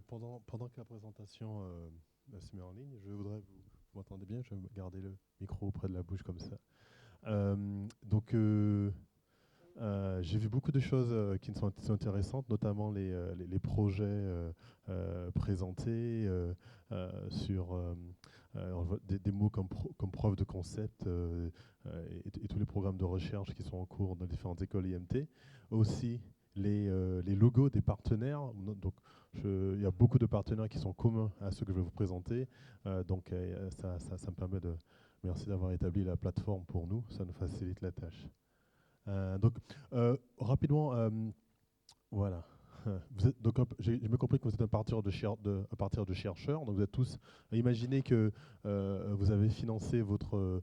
Pendant que la présentation se met en ligne, je voudrais vous m'entendez bien, je vais garder le micro près de la bouche comme ça. Donc, j'ai vu beaucoup de choses qui sont intéressantes, notamment les projets présentés sur on voit des mots comme preuve de concept et tous les programmes de recherche qui sont en cours dans différentes écoles IMT. Aussi, les logos des partenaires. Donc, il y a beaucoup de partenaires qui sont communs à ceux que je vais vous présenter. Ça me permet de... Merci d'avoir établi la plateforme pour nous, ça nous facilite la tâche. Rapidement, voilà. J'ai bien compris que vous êtes à partir de chercheurs. Donc vous êtes tous. Imaginez que vous avez financé votre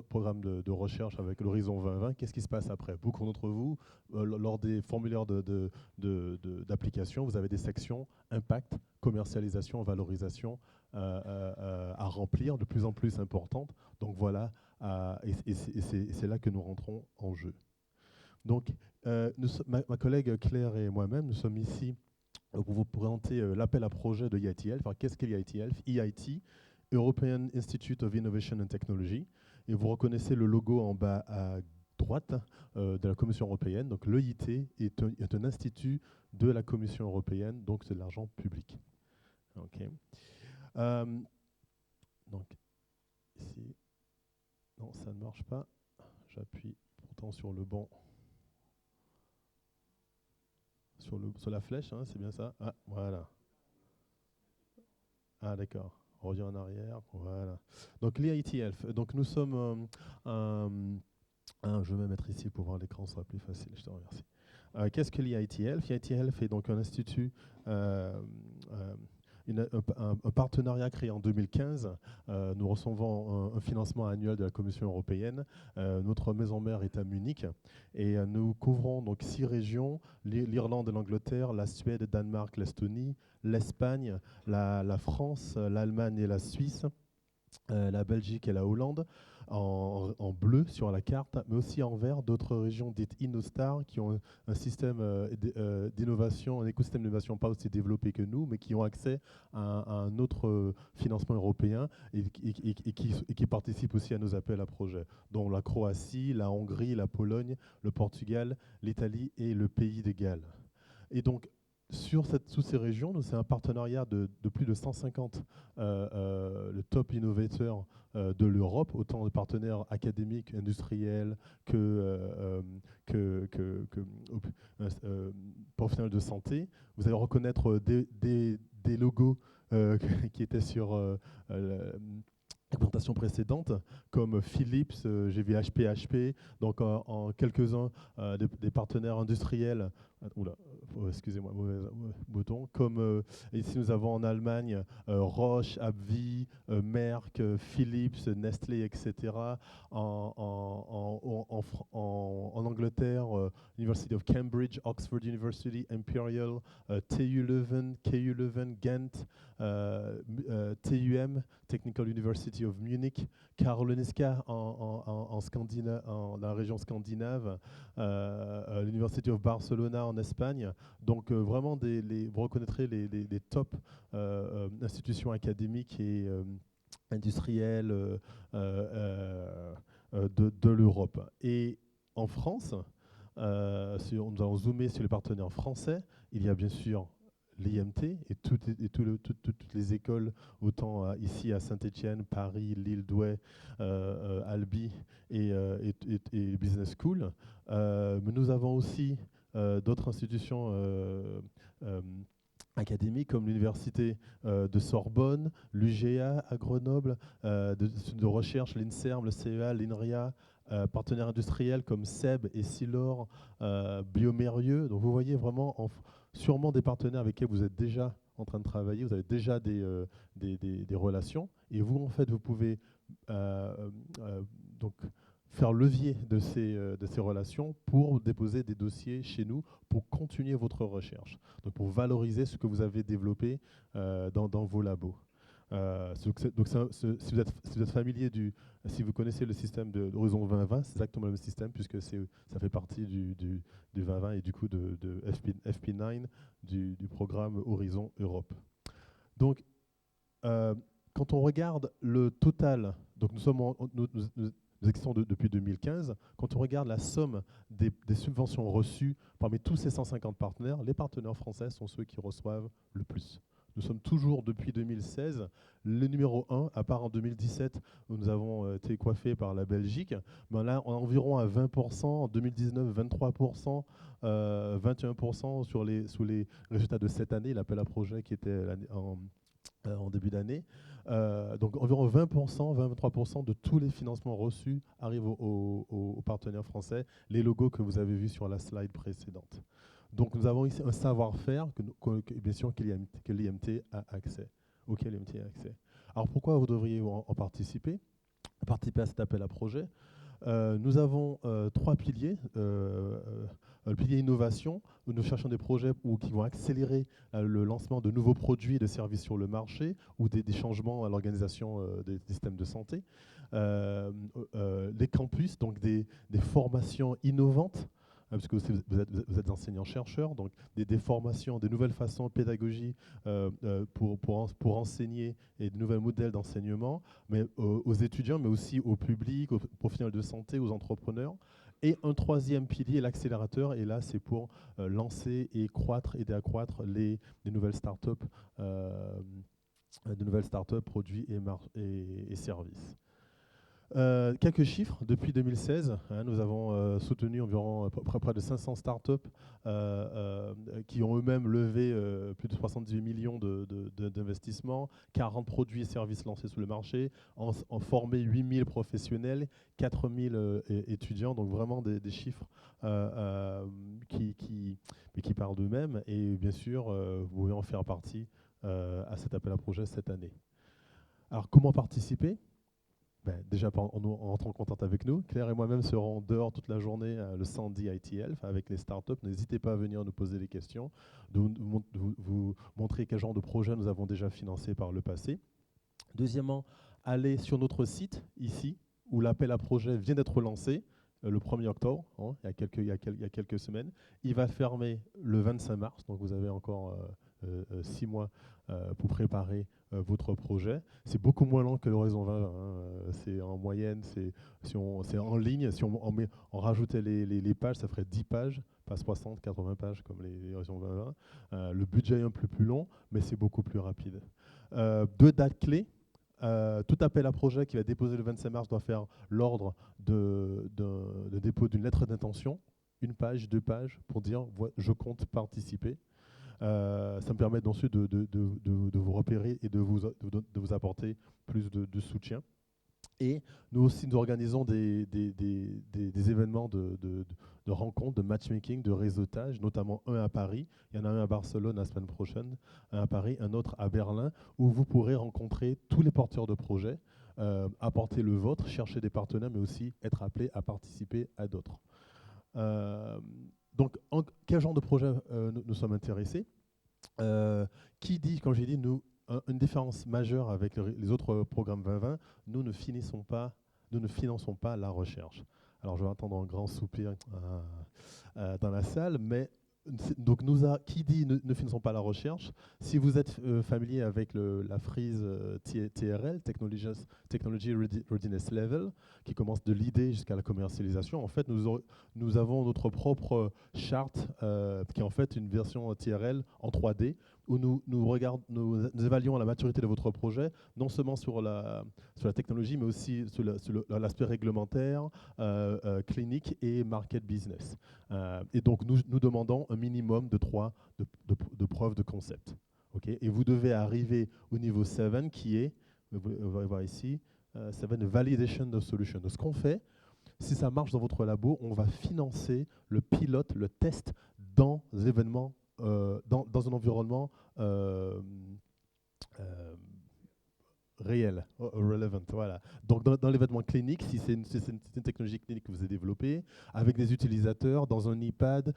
programme de recherche avec l'Horizon 2020. Qu'est-ce qui se passe après? Beaucoup d'entre vous, lors des formulaires d'application, vous avez des sections impact, commercialisation, valorisation à remplir, de plus en plus importantes. Donc voilà, c'est là que nous rentrons en jeu. Donc, ma collègue Claire et moi-même, nous sommes ici pour vous présenter l'appel à projet de EIT-Health. Alors, qu'est-ce qu'est l'EIT-Health? EIT, European Institute of Innovation and Technology. Et vous reconnaissez le logo en bas à droite de la Commission européenne. Donc, l'EIT est un institut de la Commission européenne, donc c'est de l'argent public. Okay. Donc, ici, non, ça ne marche pas. J'appuie pourtant sur le bon. Sur la flèche, hein, c'est bien ça. Ah, voilà. Ah, d'accord. On revient en arrière. Voilà. Donc, l'EIT-Health. Donc, nous sommes je vais me mettre ici pour voir l'écran, ce sera plus facile. Je te remercie. Qu'est-ce que l'EIT-Health? l'EIT-Health est donc un institut, un partenariat créé en 2015. Nous recevons un financement annuel de la Commission européenne. Notre maison mère est à Munich et nous couvrons donc 6 régions: l'Irlande et l'Angleterre, la Suède, le Danemark, l'Estonie, l'Espagne, la France, l'Allemagne et la Suisse, la Belgique et la Hollande, en bleu sur la carte, mais aussi en vert d'autres régions dites InnoStar qui ont un système d'innovation, un écosystème d'innovation pas aussi développé que nous, mais qui ont accès à un autre financement européen et qui participent aussi à nos appels à projets, dont la Croatie, la Hongrie, la Pologne, le Portugal, l'Italie et le Pays de Galles. Et donc, sous ces régions, c'est un partenariat de plus de 150 le top innovateurs de l'Europe, autant de partenaires académiques, industriels que professionnels de santé. Vous allez reconnaître des logos qui étaient sur la présentation précédente, comme Philips, j'ai vu HP, donc en quelques-uns des partenaires industriels. Oula, excusez-moi, mauvais bouton. Comme ici nous avons en Allemagne Roche, AbbVie, Merck, Philips, Nestlé, etc. En Angleterre, University of Cambridge, Oxford University, Imperial, TU Leuven, KU Leuven, Ghent, TUM, Technical University of Munich, Karolinska dans la région scandinave, l'University of Barcelona en Espagne. Donc vraiment, vous reconnaîtrez les top institutions académiques et industrielles de l'Europe. Et en France, nous allons zoomer sur les partenaires français. Il y a bien sûr l'IMT et toutes les écoles, autant ici à Saint-Étienne, Paris, Lille, Douai, Albi et Business School. Mais nous avons aussi d'autres institutions académiques comme l'Université de Sorbonne, l'UGA à Grenoble, de recherche, l'INSERM, le CEA, l'INRIA, partenaires industriels comme SEB et Silor, Biomérieux. Donc vous voyez vraiment sûrement des partenaires avec qui vous êtes déjà en train de travailler, vous avez déjà des relations. Et vous, en fait, vous pouvez donc faire levier de ces relations pour déposer des dossiers chez nous, pour continuer votre recherche, donc pour valoriser ce que vous avez développé dans vos labos. Si vous êtes familier si vous connaissez le système d'Horizon 2020, c'est exactement le même système puisque ça fait partie du 2020 et du coup de FP9 du programme Horizon Europe. Donc, quand on regarde le total, donc nous existons depuis 2015, quand on regarde la somme des subventions reçues parmi tous ces 150 partenaires, les partenaires français sont ceux qui reçoivent le plus. Nous sommes toujours, depuis 2016, le numéro 1, à part en 2017, où nous avons été coiffés par la Belgique. Mais là, on est environ à 20%, en 2019, 23%, 21% sous les résultats de cette année, l'appel à projet qui était en début d'année. Donc environ 20%, 23% de tous les financements reçus arrivent aux partenaires français, les logos que vous avez vus sur la slide précédente. Donc nous avons ici un savoir-faire bien sûr que l'IMT a accès, auquel l'IMT a accès. Alors pourquoi vous devriez en participer à cet appel à projet? Nous avons 3 piliers. Le pilier innovation, où nous cherchons des projets qui vont accélérer le lancement de nouveaux produits et de services sur le marché ou des changements à l'organisation des systèmes de santé. Les campus, donc des formations innovantes, parce que vous êtes enseignants-chercheurs, donc des formations, des nouvelles façons de pédagogie pour enseigner et de nouveaux modèles d'enseignement, mais aux étudiants, mais aussi au public, aux professionnels de santé, aux entrepreneurs. Et un troisième pilier, l'accélérateur, et là c'est pour lancer et aider à croître des nouvelles startups, produits et services. Quelques chiffres. Depuis 2016, nous avons soutenu environ près de 500 startups qui ont eux-mêmes levé plus de 78 millions d'investissements, 40 produits et services lancés sur le marché, en formé 8000 professionnels, 4000 étudiants, donc vraiment des chiffres qui parlent d'eux-mêmes. Et bien sûr, vous pouvez en faire partie à cet appel à projet cette année. Alors, comment participer ? Déjà en rentrant en contact avec nous. Claire et moi-même serons dehors toute la journée le samedi ITL avec les startups. N'hésitez pas à venir nous poser des questions, de vous montrer quel genre de projet nous avons déjà financé par le passé. Deuxièmement, allez sur notre site ici, où l'appel à projet vient d'être lancé le 1er octobre, il y a quelques semaines. Il va fermer le 25 mars, donc vous avez encore 6 mois pour préparer votre projet. C'est beaucoup moins lent que l'Horizon 2020. C'est en moyenne, c'est en ligne. Si on rajoutait les pages, ça ferait 10 pages, pas 60, 80 pages comme les Horizon 2020. Le budget est un peu plus long, mais c'est beaucoup plus rapide. 2 dates clés. Tout appel à projet qui va déposer le 25 mars doit faire l'ordre de dépôt d'une lettre d'intention, 1 page, 2 pages, pour dire je compte participer. Ça me permet ensuite de vous repérer et de vous apporter plus de soutien. Et nous aussi, nous organisons des événements de rencontres, de matchmaking, de réseautage, notamment un à Paris. Il y en a un à Barcelone la semaine prochaine, un à Paris, un autre à Berlin, où vous pourrez rencontrer tous les porteurs de projets, apporter le vôtre, chercher des partenaires, mais aussi être appelé à participer à d'autres. Donc, quel genre de projet nous sommes intéressés? Qui dit, comme j'ai dit, une différence majeure avec les autres programmes 2020, nous ne finançons pas la recherche. Alors je vais entendre un grand soupir dans la salle, mais donc qui dit ne finançons pas la recherche? Si vous êtes familier avec la frise TRL, Technology Readiness Level, qui commence de l'idée jusqu'à la commercialisation, en fait nous avons notre propre charte qui est en fait une version TRL en 3D, où nous évaluons la maturité de votre projet, non seulement sur la technologie, mais aussi sur l'aspect réglementaire, clinique et market business. Et donc, nous demandons un minimum de 3 de preuves de concept. Okay, et vous devez arriver au niveau 7, qui est, vous allez voir ici, 7 Validation of Solution. Donc, ce qu'on fait, si ça marche dans votre labo, on va financer le pilote, le test dans des événements, dans un environnement réel, relevant, voilà. Donc dans l'événement clinique, si c'est une technologie clinique que vous avez développée, avec des utilisateurs, dans un iPad,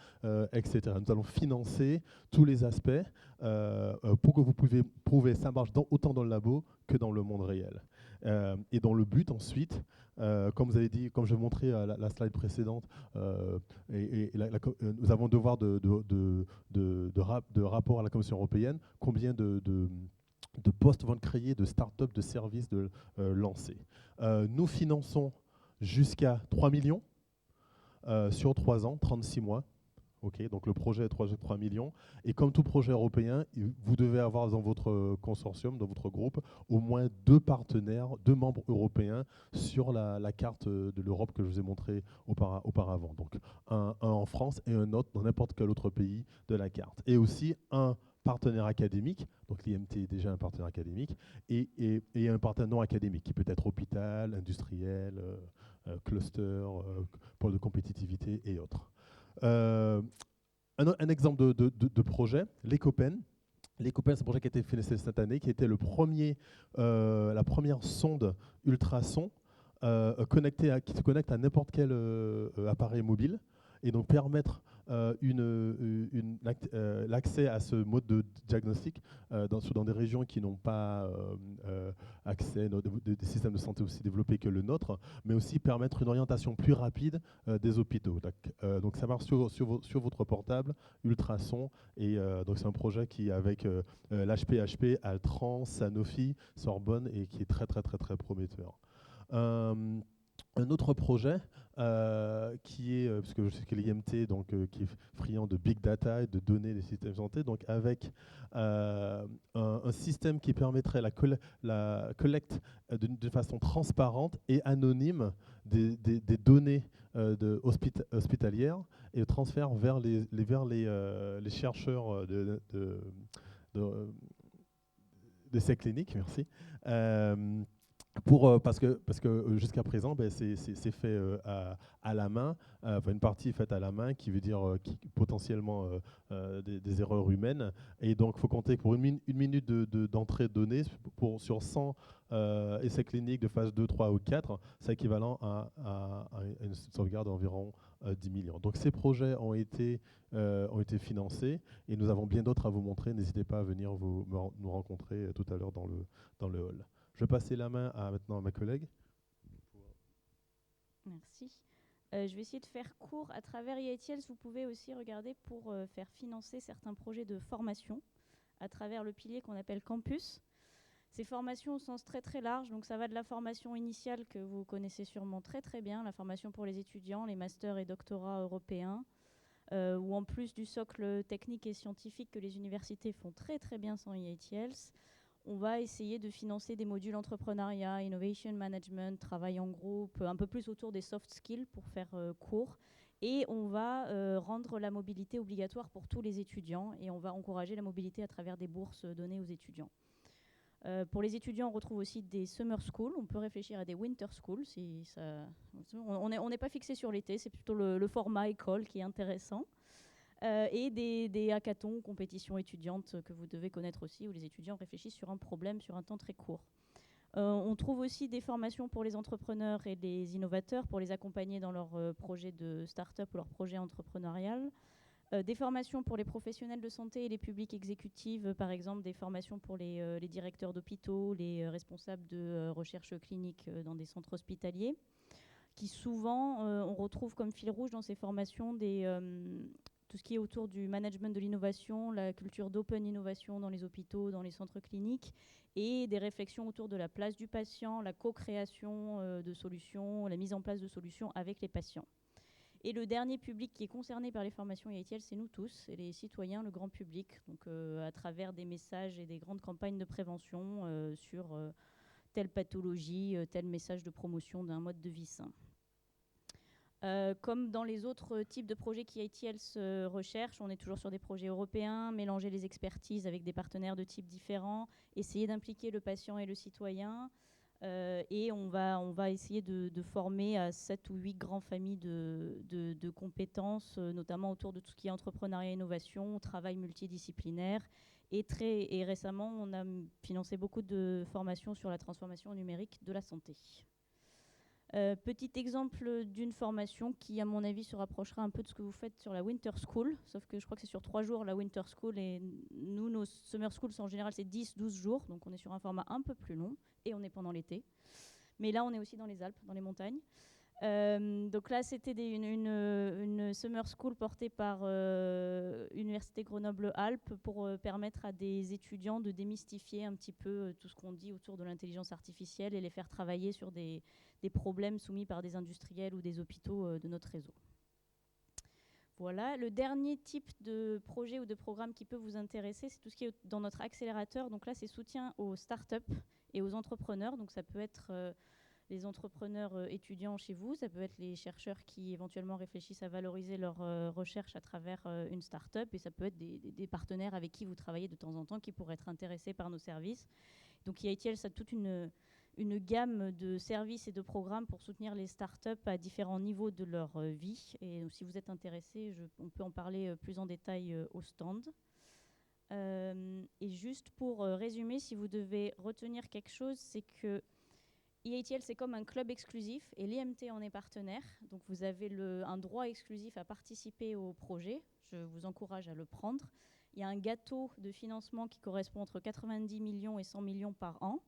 etc. Nous allons financer tous les aspects pour que vous pouvez prouver ça marche autant dans le labo que dans le monde réel. Et dans le but ensuite, comme vous avez dit, comme je vous montrais la slide précédente, nous avons devoir de rapport à la Commission européenne, combien de postes vont être créés, de start-up, de services lancés. Nous finançons jusqu'à 3 millions sur 3 ans, 36 mois. Okay, donc le projet est 3 millions. Et comme tout projet européen, vous devez avoir dans votre consortium, dans votre groupe, au moins 2 partenaires, 2 membres européens sur la carte de l'Europe que je vous ai montré auparavant. Donc un en France et un autre dans n'importe quel autre pays de la carte. Et aussi un partenaire académique, donc l'IMT est déjà un partenaire académique, et un partenaire non académique, qui peut être hôpital, industriel, cluster, pôle de compétitivité et autres. Un exemple de projet, l'Ecopen. L'Ecopen, c'est un projet qui a été financé cette année, qui était la première sonde ultrason qui se connecte à n'importe quel appareil mobile et donc permettre l'accès à ce mode de diagnostic dans des régions qui n'ont pas accès, des systèmes de santé aussi développés que le nôtre, mais aussi permettre une orientation plus rapide des hôpitaux. Donc ça marche sur votre portable, ultrason, et donc c'est un projet qui avec l'HPHP, Altran, Sanofi, Sorbonne, et qui est très prometteur. Un autre projet qui est, parce que je sais que l'IMT qui est friand de big data et de données des systèmes de santé, donc avec un système qui permettrait la collecte de façon transparente et anonyme des données hospitalières et le transfert vers les chercheurs d'essais cliniques, merci. Parce que jusqu'à présent, c'est fait à la main, une partie est faite à la main, qui veut dire potentiellement des erreurs humaines. Et donc, il faut compter que pour une minute d'entrée de données, sur 100 essais cliniques de phase 2, 3 ou 4, c'est équivalent à une sauvegarde d'environ 10 millions. Donc, ces projets ont été financés et nous avons bien d'autres à vous montrer. N'hésitez pas à venir nous rencontrer tout à l'heure dans le hall. Je vais passer la main maintenant à ma collègue. Merci. Je vais essayer de faire court. À travers EITLS, vous pouvez aussi regarder pour faire financer certains projets de formation à travers le pilier qu'on appelle Campus. Ces formations au sens très large, donc ça va de la formation initiale que vous connaissez sûrement très bien, la formation pour les étudiants, les masters et doctorats européens, ou en plus du socle technique et scientifique que les universités font très bien sans EITLS. On va essayer de financer des modules entrepreneuriat, innovation management, travail en groupe, un peu plus autour des soft skills pour faire court. Et on va rendre la mobilité obligatoire pour tous les étudiants et on va encourager la mobilité à travers des bourses données aux étudiants. Pour les étudiants, on retrouve aussi des summer schools. On peut réfléchir à des winter schools. On n'est pas fixé sur l'été, c'est plutôt le format école qui est intéressant. Et des hackathons, compétitions étudiantes que vous devez connaître aussi, où les étudiants réfléchissent sur un problème sur un temps très court. On trouve aussi des formations pour les entrepreneurs et les innovateurs pour les accompagner dans leurs projets de start-up ou leurs projets entrepreneurial. Des formations pour les professionnels de santé et les publics exécutifs, par exemple des formations pour les directeurs d'hôpitaux, les responsables de recherche clinique dans des centres hospitaliers, qui souvent, on retrouve comme fil rouge dans ces formations tout ce qui est autour du management de l'innovation, la culture d'open innovation dans les hôpitaux, dans les centres cliniques, et des réflexions autour de la place du patient, la co-création de solutions, la mise en place de solutions avec les patients. Et le dernier public qui est concerné par les formations EITL, c'est nous tous, c'est les citoyens, le grand public, donc à travers des messages et des grandes campagnes de prévention sur telle pathologie, tel message de promotion d'un mode de vie sain. Comme dans les autres types de projets qu'EITLS recherche, on est toujours sur des projets européens, mélanger les expertises avec des partenaires de types différents, essayer d'impliquer le patient et le citoyen, Et on va essayer de former à 7 ou 8 grandes familles de compétences, notamment autour de tout ce qui est entrepreneuriat et innovation, travail multidisciplinaire. Et récemment, on a financé beaucoup de formations sur la transformation numérique de la santé. Petit exemple d'une formation qui, à mon avis, se rapprochera un peu de ce que vous faites sur la Winter School, sauf que je crois que c'est sur 3 jours la Winter School, et nous, nos Summer Schools, en général, c'est 10-12 jours, donc on est sur un format un peu plus long, et on est pendant l'été. Mais là, on est aussi dans les Alpes, dans les montagnes. Donc là, c'était une Summer School portée par Université Grenoble-Alpes pour permettre à des étudiants de démystifier un petit peu tout ce qu'on dit autour de l'intelligence artificielle et les faire travailler sur des problèmes soumis par des industriels ou des hôpitaux de notre réseau. Voilà, le dernier type de projet ou de programme qui peut vous intéresser, c'est tout ce qui est dans notre accélérateur. Donc là, c'est soutien aux startups et aux entrepreneurs. Donc ça peut être les entrepreneurs étudiants chez vous, ça peut être les chercheurs qui éventuellement réfléchissent à valoriser leur recherche à travers une start-up, et ça peut être des partenaires avec qui vous travaillez de temps en temps qui pourraient être intéressés par nos services. Donc EITL, ça a toute une gamme de services et de programmes pour soutenir les startups à différents niveaux de leur vie. Et si vous êtes intéressé, on peut en parler plus en détail au stand. Et juste pour résumer, si vous devez retenir quelque chose, c'est que EITL, c'est comme un club exclusif et l'IMT en est partenaire. Donc vous avez un droit exclusif à participer au projet. Je vous encourage à le prendre. Il y a un gâteau de financement qui correspond entre 90 millions et 100 millions par an.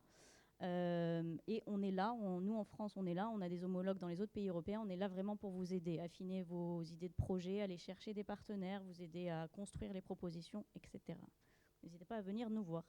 Et on est là, nous en France, on est là, on a des homologues dans les autres pays européens, on est là vraiment pour vous aider, affiner vos idées de projet, aller chercher des partenaires, vous aider à construire les propositions, etc. N'hésitez pas à venir nous voir.